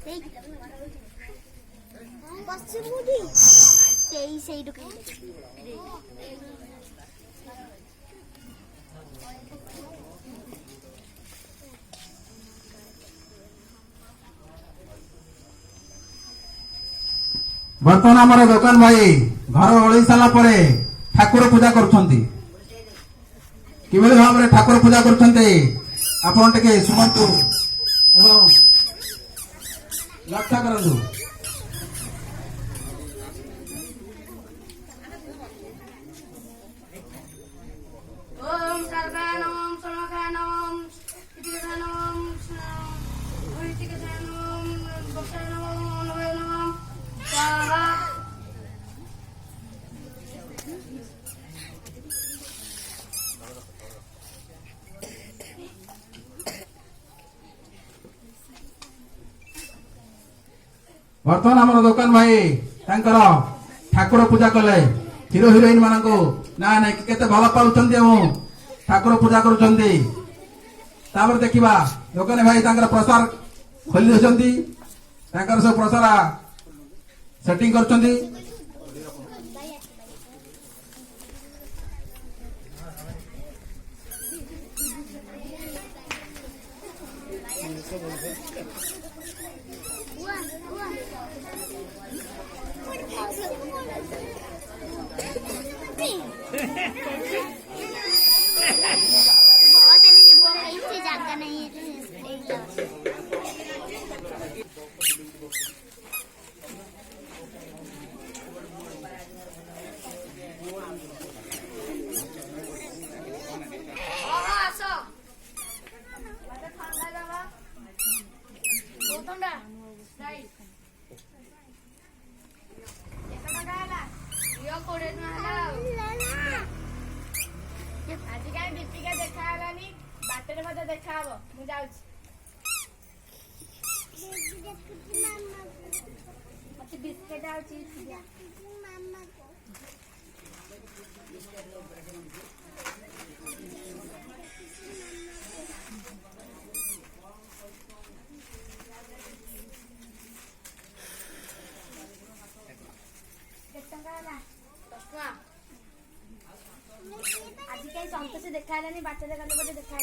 बर्तमान आम दुकान भाई घर ओल्ल सारा ठाकुर पूजा करुँच भाव में ठाकुर पूजा करुँच शुणु लक्ष्य करूँ। बर्तमान आम दुकान भाई ठाकुर पूजा कले हिरो हिरोइन मान ना केते भल पाउछन्ती ठाकुर पूजा करुछन्ती। देखा दुकान भाई प्रसार खोली देछन्ती सब प्रसार सेटिंग करछन्ती। जगह नहीं है बाटर मत देखा मुझे बिस्केट आज कहीं संतोष देखा बाटर गले बोले देखा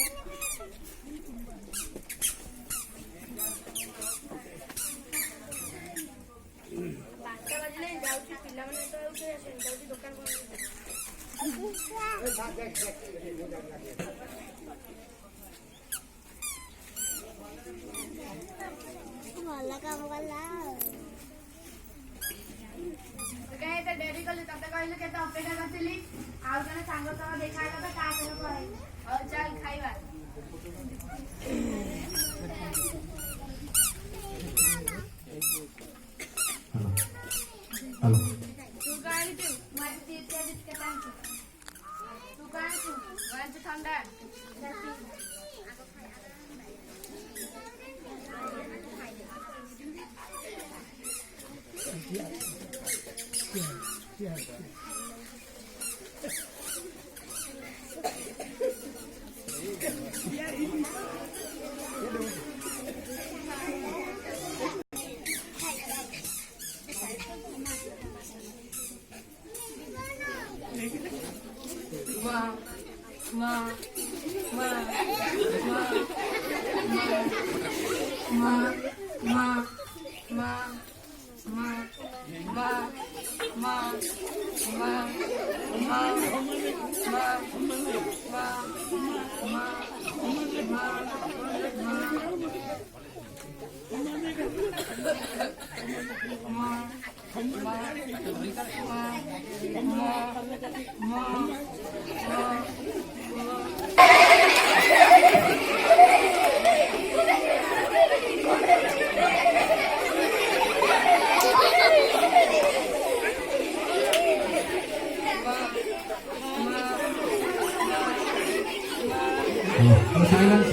दुकान डेरी कली ते कहलु के अपेक्षा करथिली आउ जने सांग तो देखा तो का चल खाइबा हेलो तू गाड़ी तू मार ती बिस्किट आंची तू गाड़ी तू वांच ठंडा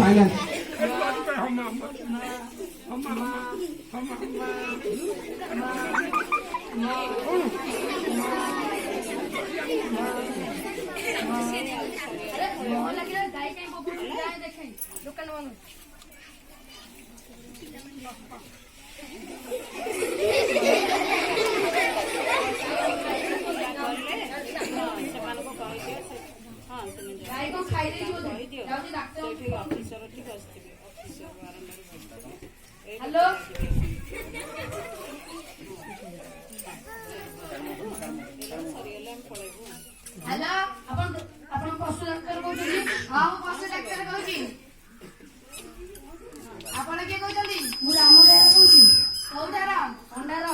Silence. ଗାଈ କଣ ଖାଇଦେଇଛି ବୋଧେ ଯାଉଛି ଡାକ୍ତର ହ୍ୟାଲୋ ହ୍ୟାଲୋ ଆପଣ ପଶୁ ଡାକ୍ତର କହୁଛନ୍ତି? ହଁ ମୁଁ ପଶୁ ଡାକ୍ତର କହୁଛି। ଆପଣ କିଏ କହୁଛନ୍ତି? ମୁଁ ରାମ ବେହେରା କହୁଛି। କୋଉଟାର? ଅଣ୍ଡାର।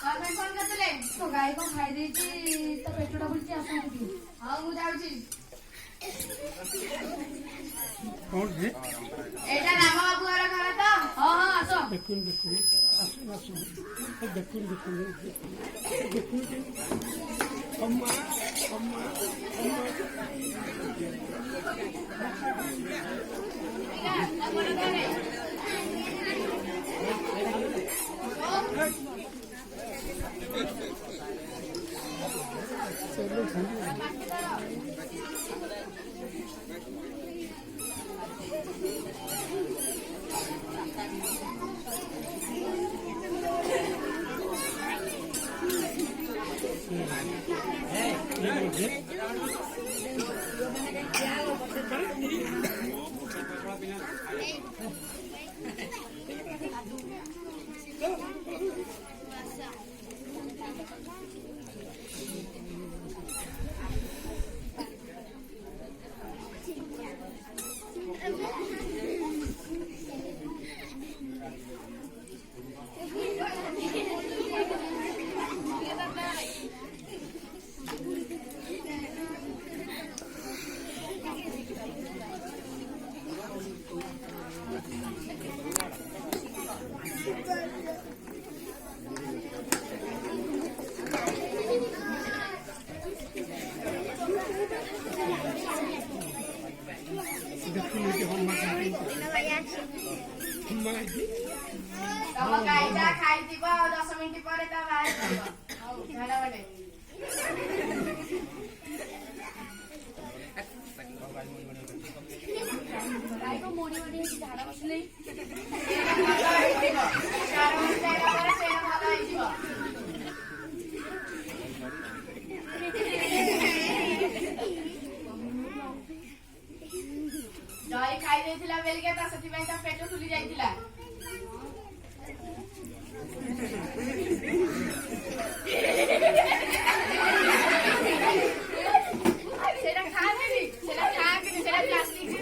କଣ ପାଇଁ ଫୋନ କରିଥିଲେ? ତ ଗାଈ କଣ ଖାଇଦେଇଛି, ତା ପେଟଟା ବୁଲିଛି, ଆସନ୍ତୁ ଟିକେ। ହଉ ମୁଁ ଯାଉଛି। कौन है ଏଇଟା ରାମ ବାବୁ ଘର ଘର ତ? ହଁ ହଁ ଆସ। देखुन देखुन आसुन आसुन देखुन देखुन देखुन अम्मा अम्मा ତମ ଗାଈଟା ଖାଇଥିବ ଆଉ 10 ମିନିଟ୍ ପରେ ତା ବାହାରି ଯିବ। ହଉ ଝାଡା ବାଟେ। ଗାଈ କଣ ମୋଡି ମୋଡି ହେଇକି ଝାଡା ବସିଲେ? ସେଇଟା ଭଲ ହେଇଯିବ। 4 ମିନିଟ୍ ହେଲା ପରେ ସେଇଟା ଭଲ ହେଇଯିବ। ଦହି ଖାଇ ଦେଇଥିଲା ବେଲିକା ତା ସେଥିପାଇଁ ତା ପେଟ ଫୁଲି ଯାଇଥିଲା। ସେଇଟା ଖାଆନ୍ତିନି, ସେଇଟା ଖାଆନ୍ତିନି, ସେଇଟା ପ୍ଲାଷ୍ଟିକ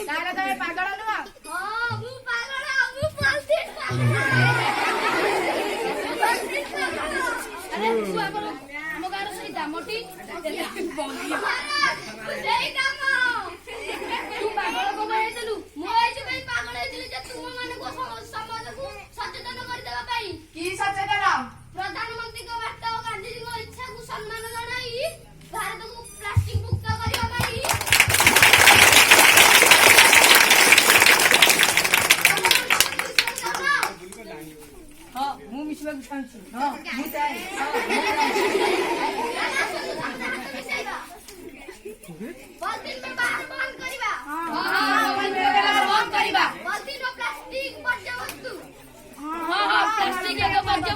ତାହେଲେ ତମେ ପାଗଳ ନୁହଁ? ହଁ ମୁଁ ପାଗଳ, ମୁଁ ପାଲଟି। ଆରେ ତୁ ଆମ ଗାଁର ସେଇ ଦାମଟି ସେଇ କାମ ତୁ ପାଗଳ କଣ ହେଇଥିଲୁ? ମୁଁ ଏଇଥିପାଇଁ ପାଗଳ ହେଇଥିଲି ଯେ ତୁମ ମାନଙ୍କୁ ସମାଜକୁ ସଚେତନ କରିଦେବା ପାଇଁ। କି ସଚେତନ? ପ୍ରଧାନମନ୍ତ୍ରୀଙ୍କ ବାର୍ତ୍ତା ଓ ଗାନ୍ଧୀଜୀଙ୍କ ଇଚ୍ଛାକୁ ସମ୍ମାନ ଜଣାଇ ଭାରତକୁ ପ୍ଲାଷ୍ଟିକ ମୁକ୍ତ କରିବା ପାଇଁ ହଁ ମୁଁ ମିଶିବାକୁ ଚାହୁଁଛି। ହଁ ମୁଁ ଚାହେଁ। ପଲିଥିନ୍ ବ୍ୟବହାର ବନ୍ଦ କରିବା। ବନ୍ଦ କରିବା। ପଲିଥିନ୍ ଓ ପ୍ଲାଷ୍ଟିକ ବର୍ଜ୍ୟବସ୍ତୁ। ପ୍ଲାଷ୍ଟିକ ଏକ ବର୍ଜ୍ୟ